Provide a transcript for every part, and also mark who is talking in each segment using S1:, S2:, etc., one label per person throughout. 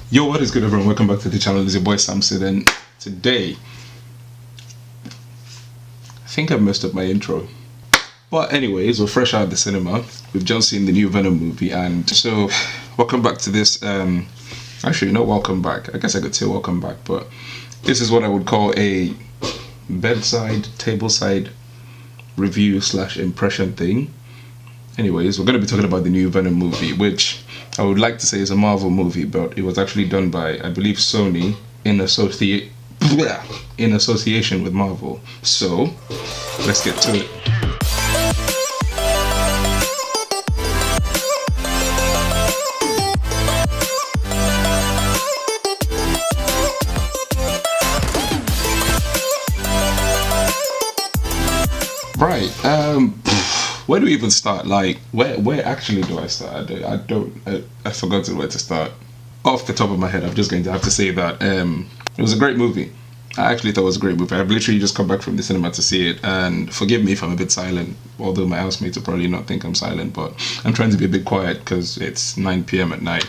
S1: Yo, what is good, everyone? Welcome back to the channel. It's your boy Samson, and today I think I messed up my intro. But anyways, we're fresh out of the cinema. We've just seen the new Venom movie, and so welcome back to this. Actually, not welcome back. I guess I could say welcome back, but this is what I would call a bedside, tableside review / impression thing. Anyways, we're going to be talking about the new Venom movie, which I would like to say is a Marvel movie, but it was actually done by, I believe, Sony in association with Marvel. So, let's get to it. Right, where do we even start? Like, where actually do I start? I forgot where to start. Off the top of my head, I'm just going to have to say that it was a great movie. I actually thought it was a great movie. I've literally just come back from the cinema to see it, and forgive me if I'm a bit silent, although my housemates will probably not think I'm silent, but I'm trying to be a bit quiet because it's 9 p.m. at night.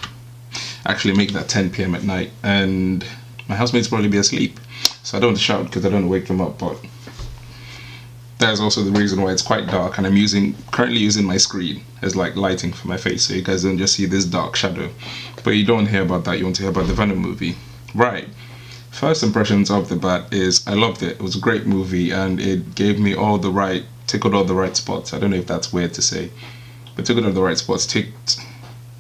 S1: Actually, make that 10 p.m. at night, and my housemates will probably be asleep, so I don't want to shout because I don't want to wake them up, but that's also the reason why it's quite dark, and I'm currently using my screen as like lighting for my face, so you guys don't just see this dark shadow. But you don't hear about that, you want to hear about the Venom movie. Right, first impressions of the bat is I loved it. It was a great movie, and it gave me tickled all the right spots. I don't know if that's weird to say, but tickled all the right spots. Ticked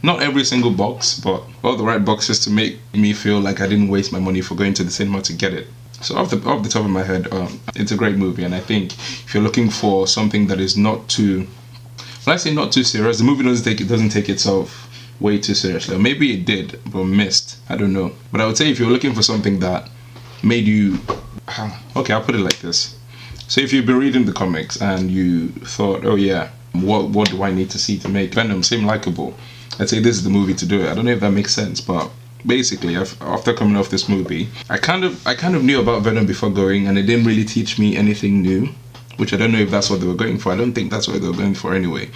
S1: not every single box, but all the right boxes to make me feel like I didn't waste my money for going to the cinema to get it. So off the top of my head, it's a great movie, and I think if you're looking for something that is not too, when I say not too serious, the movie doesn't take itself way too seriously. Or maybe it did, but missed. I don't know. But I would say if you're looking for something that made you, okay, I'll put it like this. So if you've been reading the comics and you thought, oh yeah, what do I need to see to make Venom seem likable? I'd say this is the movie to do it. I don't know if that makes sense, but basically, after coming off this movie, I kind of knew about Venom before going, and it didn't really teach me anything new, which I don't know if that's what they were going for. I don't think that's what they were going for anyway.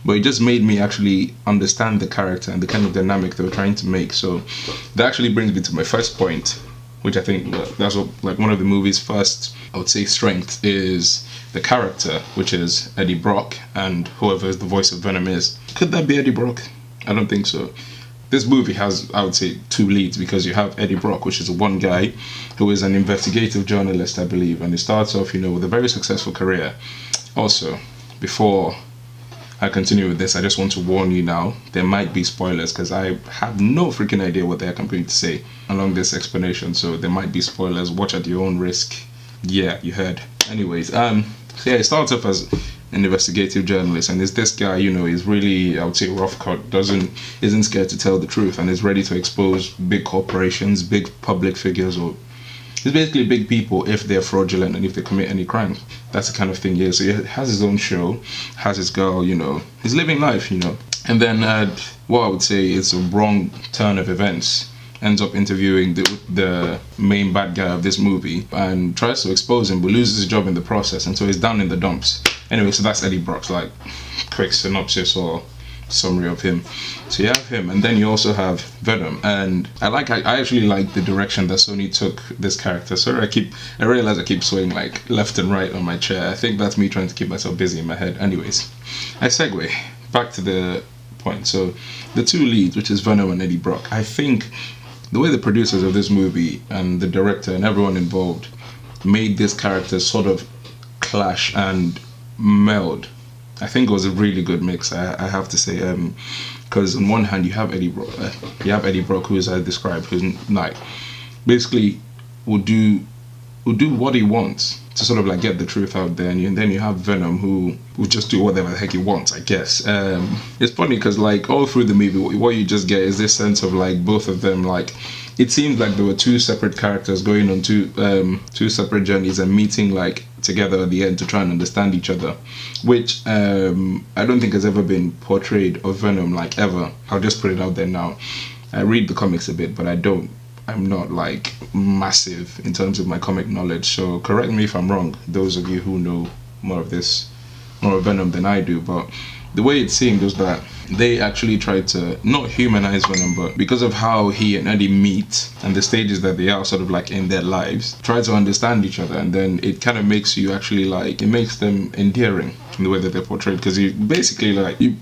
S1: But it just made me actually understand the character and the kind of dynamic they were trying to make. So that actually brings me to my first point, which I think that's what, like, one of the movie's first, I would say, strength is the character, which is Eddie Brock, and whoever the voice of Venom is. Could that be Eddie Brock? I don't think so. This movie has, I would say, two leads, because you have Eddie Brock, which is one guy who is an investigative journalist, I believe, and he starts off, with a very successful career. Also, before I continue with this, I just want to warn you now, there might be spoilers, because I have no freaking idea what the heck I'm going to say along this explanation, so there might be spoilers. Watch at your own risk. Yeah, you heard. Anyways, so yeah, it starts off as an investigative journalist, and is this guy, is really, I would say, rough cut, isn't scared to tell the truth, and is ready to expose big corporations, big public figures, or it's basically big people if they're fraudulent and if they commit any crime. That's the kind of thing he is. So he has his own show, has his girl, he's living life, and then what I would say is a wrong turn of events, ends up interviewing the main bad guy of this movie and tries to expose him, but loses his job in the process, and so he's down in the dumps. Anyway, so that's Eddie Brock's, like, quick synopsis or summary of him. So you have him, and then you also have Venom, and I actually like the direction that Sony took this character. Sorry, I realize I keep swaying like left and right on my chair. I think that's me trying to keep myself busy in my head. Anyways, I segue back to the point. So the two leads, which is Venom and Eddie Brock, I think the way the producers of this movie and the director and everyone involved made this character sort of clash and meld, I think it was a really good mix. I have to say, because on one hand you have Eddie Brock, who, as I described, who's like basically will do what he wants to sort of like get the truth out there, and then you have Venom, who will just do whatever the heck he wants, I guess. It's funny because like all through the movie, what you just get is this sense of like both of them, like it seems like there were two separate characters going on two separate journeys and meeting like together at the end to try and understand each other, which I don't think has ever been portrayed of Venom, like, ever. I'll just put it out there now. I read the comics a bit, but I'm not like massive in terms of my comic knowledge, so correct me if I'm wrong, those of you who know more of Venom than I do. But the way it seemed was that they actually tried to not humanize Venom, but because of how he and Eddie meet and the stages that they are sort of like in their lives, try to understand each other, and then it kind of makes you actually like, it makes them endearing in the way that they're portrayed, because you basically like you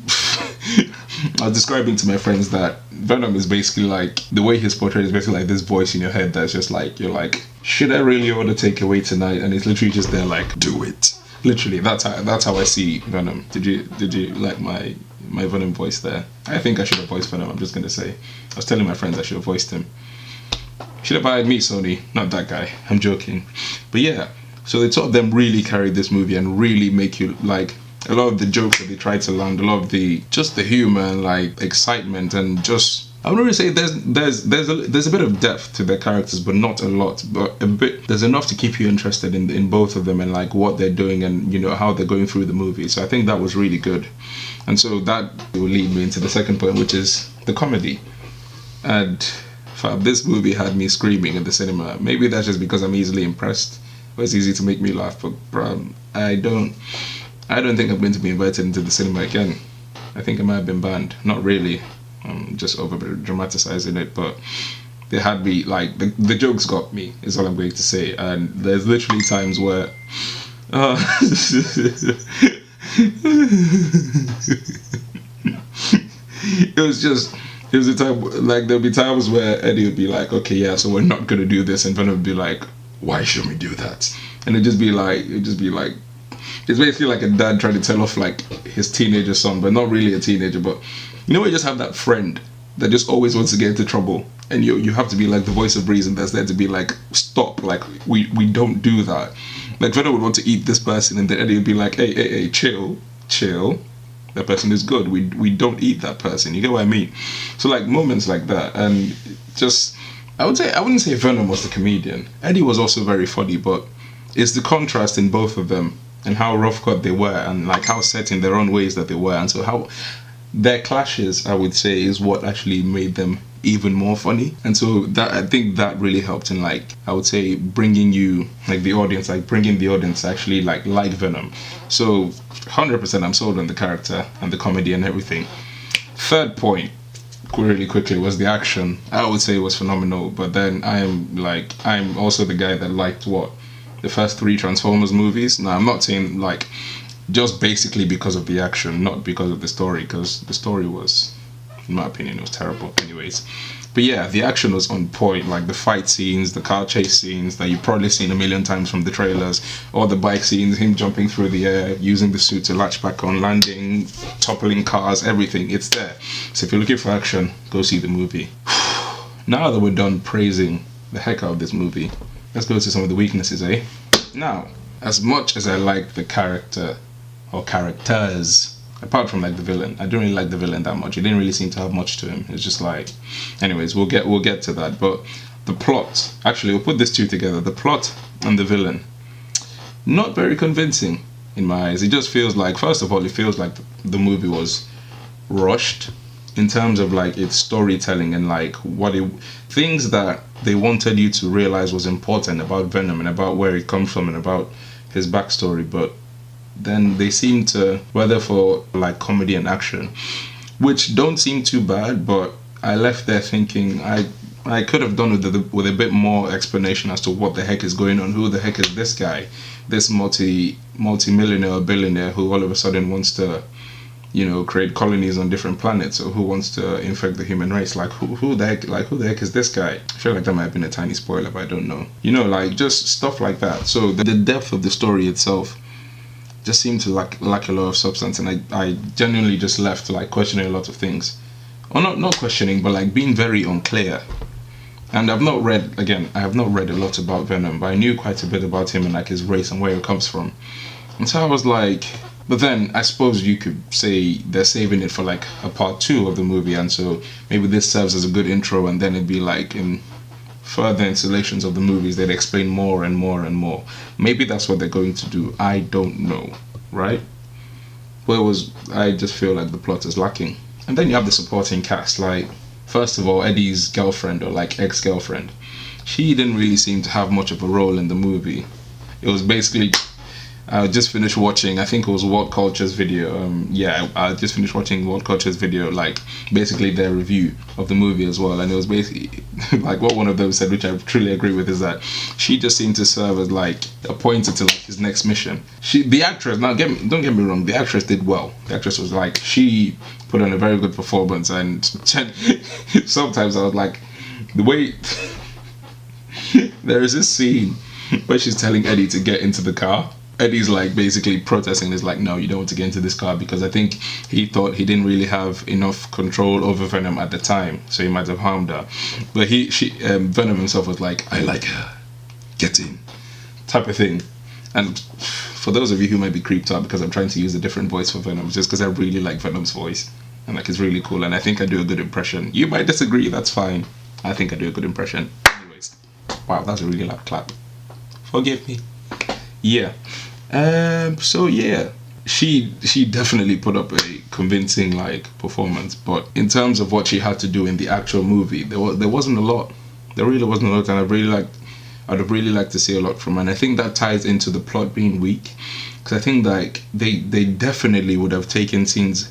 S1: I was describing to my friends that Venom is basically like, the way he's portrayed is basically like this voice in your head that's just like, you're like, should I really order takeaway tonight? And it's literally just there like, do it. Literally, that's how I see Venom. Did you like my Venom voice there? I think I should have voiced Venom, I'm just gonna say. I was telling my friends I should have voiced him. Should have hired me, Sony, not that guy. I'm joking. But yeah, so the two of them really carried this movie and really make you like, a lot of the jokes that they tried to land, a lot of the just the humor and like excitement, and just, I would really say there's a bit of depth to their characters, but not a lot, but a bit. There's enough to keep you interested in both of them and like what they're doing and you know how they're going through the movie. So I think that was really good, and so that will lead me into the second point, which is the comedy. And this movie had me screaming in the cinema. Maybe that's just because I'm easily impressed, or it's easy to make me laugh. But I don't think I'm going to be invited into the cinema again. I think I might have been banned. Not really. I'm just over dramatizing it, but they had me like the jokes got me. Is all I'm going to say. And there's literally times where, it was a time like there'll be times where Eddie would be like, okay, yeah, so we're not gonna do this, and Venom would be like, why should we do that? And it'd just be like. It's basically like a dad trying to tell off like his teenager son, but not really a teenager. But you know, you just have that friend that just always wants to get into trouble, and you have to be like the voice of reason that's there to be like, stop, like we don't do that. Like Venom would want to eat this person, and then Eddie would be like, hey, chill. That person is good. We don't eat that person. You get what I mean? So like moments like that, and just I wouldn't say Venom was the comedian. Eddie was also very funny, but it's the contrast in both of them, and how rough cut they were, and like how set in their own ways that they were, and so how their clashes, I would say, is what actually made them even more funny. And so that, I think that really helped in like, I would say, bringing you like the audience, like bringing the audience to actually like Venom. So 100% I'm sold on the character and the comedy and everything. Third point, really quickly, was the action. I would say it was phenomenal, but then I'm also the guy that liked the first 3 Transformers movies. Now, I'm not saying like just basically because of the action, not because of the story, because the story was, in my opinion, it was terrible anyways. But yeah, the action was on point, like the fight scenes, the car chase scenes that you've probably seen a million times from the trailers, or the bike scenes, him jumping through the air, using the suit to latch back on, landing, toppling cars, everything, it's there. So if you're looking for action, go see the movie. Now that we're done praising the heck out of this movie, let's go to some of the weaknesses, eh? Now, as much as I like the character, or characters, apart from like the villain, I don't really like the villain that much. It didn't really seem to have much to him. It's just like, anyways, we'll get to that. But the plot, actually, we'll put these two together. The plot and the villain, not very convincing in my eyes. It just feels like, first of all, it feels like the movie was rushed in terms of like its storytelling and like things that they wanted you to realize was important about Venom and about where it comes from and about his backstory, but then they seem to, whether for like comedy and action, which don't seem too bad, but I left there thinking I could have done with a bit more explanation as to what the heck is going on. Who the heck is this guy, this multi-millionaire or billionaire who all of a sudden wants to, you know, create colonies on different planets, or who wants to infect the human race? Like who the heck is this guy? I feel like that might have been a tiny spoiler, but I don't know. You know, like just stuff like that. So the depth of the story itself just seemed to lack a lot of substance, and I genuinely just left like questioning a lot of things, or not questioning, but like being very unclear. And I have not read a lot about Venom, but I knew quite a bit about him and like his race and where he comes from. And so I was like, but then I suppose you could say they're saving it for like a part 2 of the movie, and so maybe this serves as a good intro, and then it'd be like in further installations of the movies they'd explain more and more and more. Maybe that's what they're going to do. I don't know, right? But I just feel like the plot is lacking. And then you have the supporting cast, like first of all, Eddie's girlfriend, or like ex-girlfriend. She didn't really seem to have much of a role in the movie. It was basically I just finished watching, I think it was World Culture's video. I just finished watching World Culture's video, like basically their review of the movie as well. And it was basically like what one of them said, which I truly agree with, is that she just seemed to serve as like a pointer to like his next mission. The actress, now don't get me wrong, the actress did well. The actress was like, she put on a very good performance, and sometimes I was like, the way there is this scene where she's telling Eddie to get into the car. Eddie's like basically protesting. He's like, no, you don't want to get into this car, because I think he thought he didn't really have enough control over Venom at the time, so he might have harmed her. But Venom himself was like, I like her, get in, type of thing. And for those of you who might be creeped out because I'm trying to use a different voice for Venom, just because I really like Venom's voice, and like it's really cool, and I think I do a good impression. You might disagree, that's fine. I think I do a good impression. Anyways, wow, that's a really loud clap. Forgive me. Yeah. So yeah, she definitely put up a convincing like performance, but in terms of what she had to do in the actual movie, there wasn't a lot. There really wasn't a lot, and I'd have really liked to see a lot from her. And I think that ties into the plot being weak, because I think like they definitely would have taken scenes,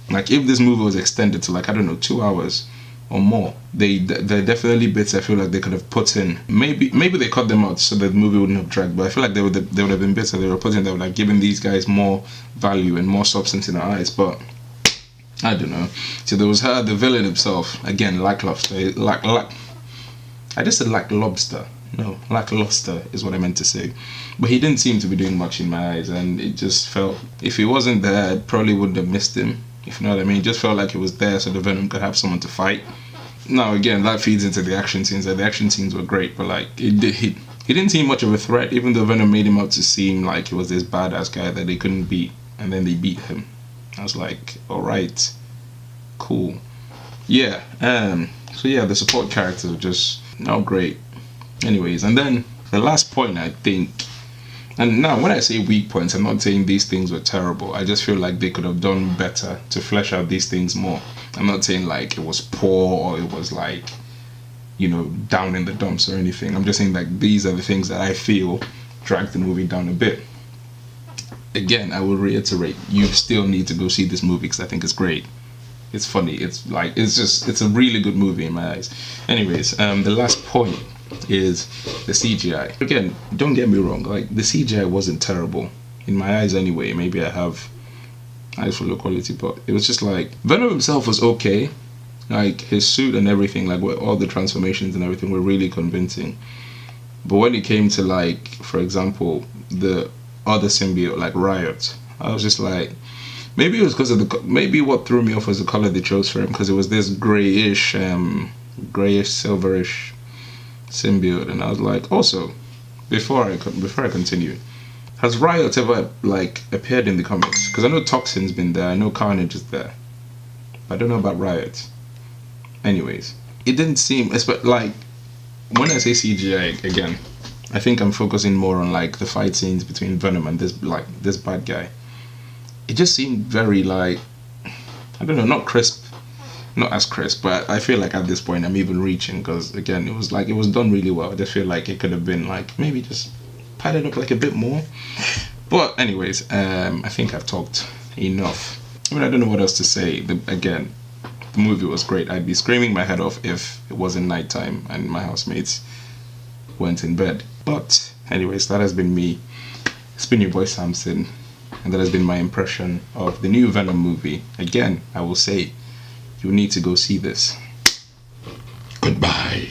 S1: like if this movie was extended to like, I don't know, 2 hours or more, there are definitely bits I feel like they could have put in. Maybe they cut them out so that the movie wouldn't have dragged, but I feel like there would have been bits that they were putting that would like given these guys more value and more substance in our eyes. But I don't know. So there was her, the villain himself, again, lackluster. I just said lackluster. No, lackluster is what I meant to say. But he didn't seem to be doing much in my eyes, and it just felt, if he wasn't there, I probably wouldn't have missed him, if you know what I mean. It just felt like it was there so the Venom could have someone to fight. Now again, that feeds into the action scenes. Like, the action scenes were great, but like he didn't seem much of a threat, even though Venom made him out to seem like he was this badass guy that they couldn't beat, and then they beat him. I was like, alright, cool. Yeah, so yeah, the support characters were just not great. Anyways, and then the last point, I think, and now when I say weak points, I'm not saying these things were terrible. I just feel like they could have done better to flesh out these things more. I'm not saying like it was poor or it was like, you know, down in the dumps or anything. I'm just saying like these are the things that I feel dragged the movie down a bit. Again, I will reiterate, you still need to go see this movie because I think it's great. It's funny. It's a really good movie in my eyes. Anyways, the last point is the CGI. Again, don't get me wrong, like the CGI wasn't terrible in my eyes anyway. Maybe I have eyes for low quality, but it was just like Venom himself was okay. Like his suit and everything, like all the transformations and everything were really convincing. But when it came to like, for example, the other symbiote like Riot, I was just like, maybe it was because of maybe what threw me off was the color they chose for him, because it was this grayish silverish symbiote, and I was like, also, before I continue, has Riot ever like appeared in the comics? Because I know Toxin's been there, I know Carnage is there, but I don't know about Riot. Anyways, it didn't seem, like when I say CGI again, I think I'm focusing more on like the fight scenes between Venom and this bad guy. It just seemed very like, I don't know, not as crisp, but I feel like at this point I'm even reaching, because again, it was done really well. I just feel like it could have been like maybe just padded up like a bit more. But anyways, I think I've talked enough. I mean, I don't know what else to say. Again, the movie was great. I'd be screaming my head off if it wasn't nighttime and my housemates went in bed. But anyways, that has been me. It's been your boy Samson, and that has been my impression of the new Venom movie. Again, I will say, you need to go see this. Goodbye.